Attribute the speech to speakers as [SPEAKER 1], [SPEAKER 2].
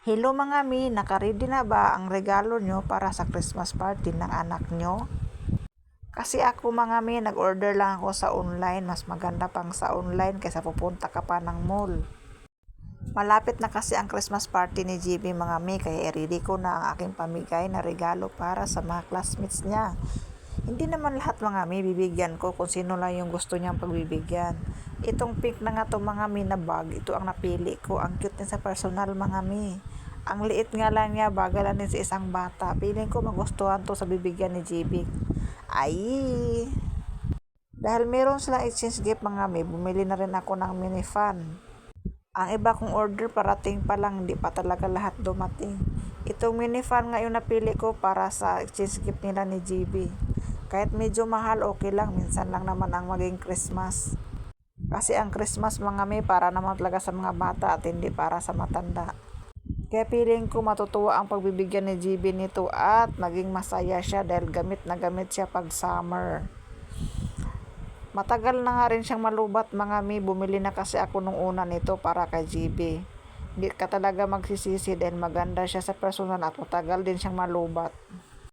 [SPEAKER 1] Hello mga mi, naka-ready na ba ang regalo nyo para sa Christmas party ng anak nyo? Kasi ako mga mi, nag-order lang ako sa online. Mas maganda pang sa online kaysa pupunta ka pa ng mall. Malapit na kasi ang Christmas party ni GB mga mi, kaya i-ready ko na ang aking pamigay na regalo para sa mga classmates niya. Hindi naman lahat mga mi bibigyan ko kung sino lang yung gusto niyang pagbibigyan. Itong pink na nga to mga mi na bag, ito ang napili ko. Ang cute niya sa personal mga mi. Ang liit nga lang niya, bagay lang din sa isang bata. Piling ko magustuhan to sa bibigyan ni JB. Ay! Dahil meron silang exchange gift mga mi, bumili na rin ako ng mini fan. Ang iba kong order parating pa lang, hindi pa talaga lahat dumating. Itong mini fan nga yung napili ko para sa exchange gift nila ni GB. Kahit medyo mahal, okay lang. Minsan lang naman ang maging Christmas. Kasi ang Christmas mga mi, para naman talaga sa mga bata at hindi para sa matanda. Kaya feeling ko matutuwa ang pagbibigyan ni GB nito at maging masaya siya dahil gamit na gamit siya pag summer. Matagal na nga rin siyang malubat mga mi, bumili na kasi ako nung una nito para kay GB. Hindi ka talaga magsisisi dahil maganda siya sa personal at matagal din siyang malubat.